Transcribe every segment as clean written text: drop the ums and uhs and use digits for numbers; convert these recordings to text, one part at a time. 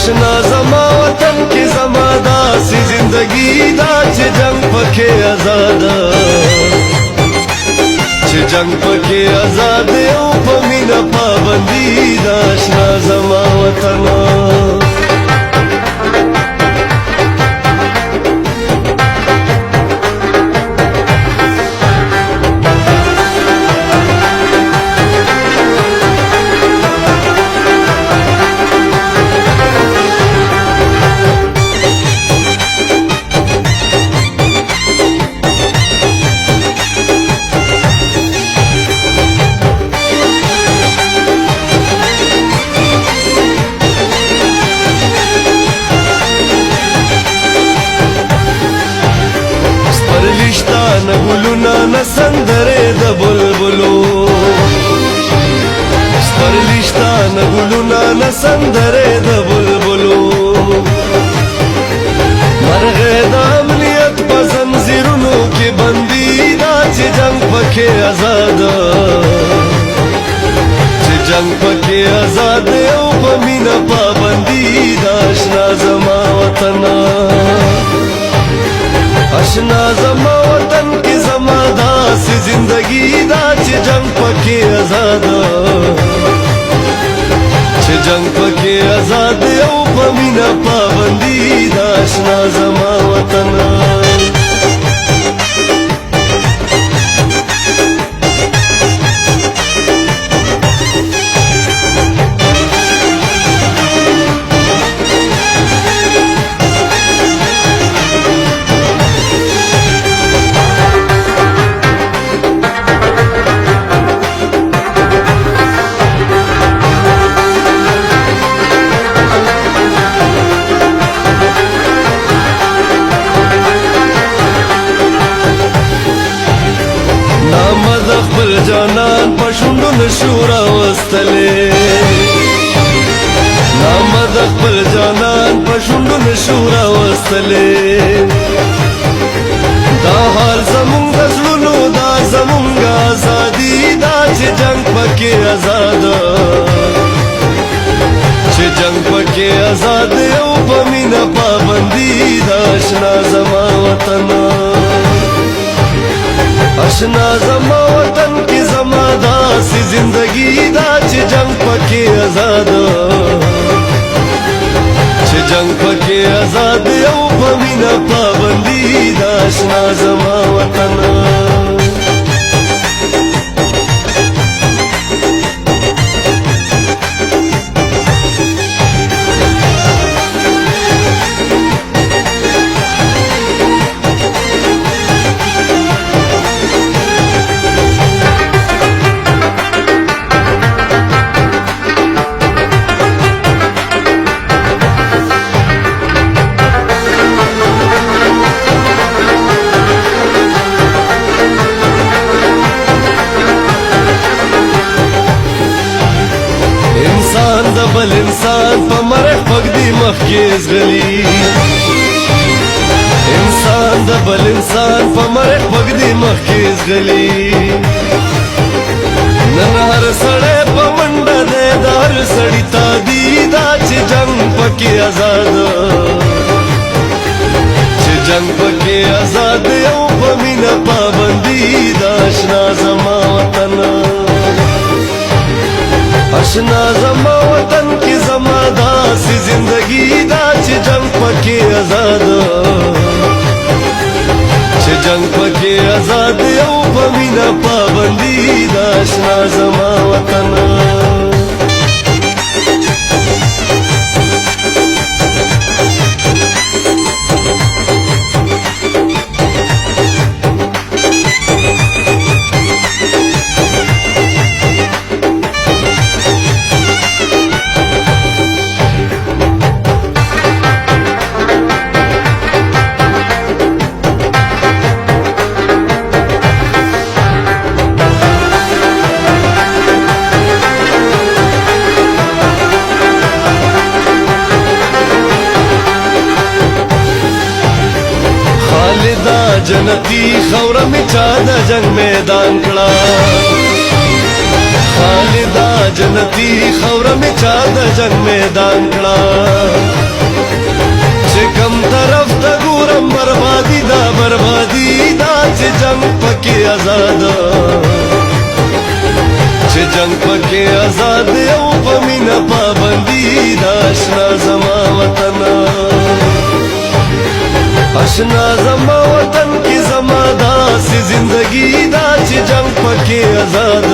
اشنا زما وطن کې زما داسې زندگی دا چې جنگ پکې آزاد چې جنگ پکې آزاد او په مینا پابندي دا اشنا زما وطن ګلونه نسندره د بلبلو سپرلیشتان ګلونه نسندره د بلبلو مرغه د امنیت په زنځیرونو کې بندي دا چې جنگ پکې آزاد چې جنگ پکې آزاد او په مینا پابندي دا اشنا زما وطن اشنا زما وطن کی زما داسې زندگی دا چې جنگ پکې آزاد چې جنگ پکې آزاد او په مینا پابندي دا اشنا زما وطن خپل جانان پښوندو نشورا وستلې نام د خپل جانان پښوندو نشورا وستلې دا حال زمونږ د زړونو دا زمونږ ازادي دا چې جنگ پکې آزاد چې جنگ پکې آزاد او په مینا پابندي دا اشنا زما وطن اشنا زما وطن کی زما داسې زندگی دا چې جنگ پکې آزاد چې جنگ پکې آزاد او په مینا پابندي دا اشنا زما وطن انسان د بل انسان په مرګ پګدي مخکې زغلي انسان د بل انسان په مرګ پګدي مخکې زغلي نن هر سړی په منډه دی د هر سړي تادي دا چې جنگ پکې آزاد چې جنگ پکې آزاد او په مینا پابندي دا اشنا زما وطن اشنا زما وطن کی زما داسې زندگی دا چې جنگ پکې آزاد چې جنگ پکې آزاد او په مینا پابندي دا اشنا زما وطن جنتی خور می چا د جنگ میدان کړه خالدا جنتی خور می چا د جنگ میدان کړه آزاد چې جنگ پکې آزاد او په مینا پابندي دا آشنا زما وطن آشنا زما وطن کی زما داسې زندگی دا چې جنگ پکې آزاد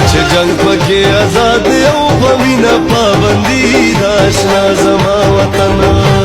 چې جنگ پکې آزاد او په مینا پابندي دا آشنا زما وطن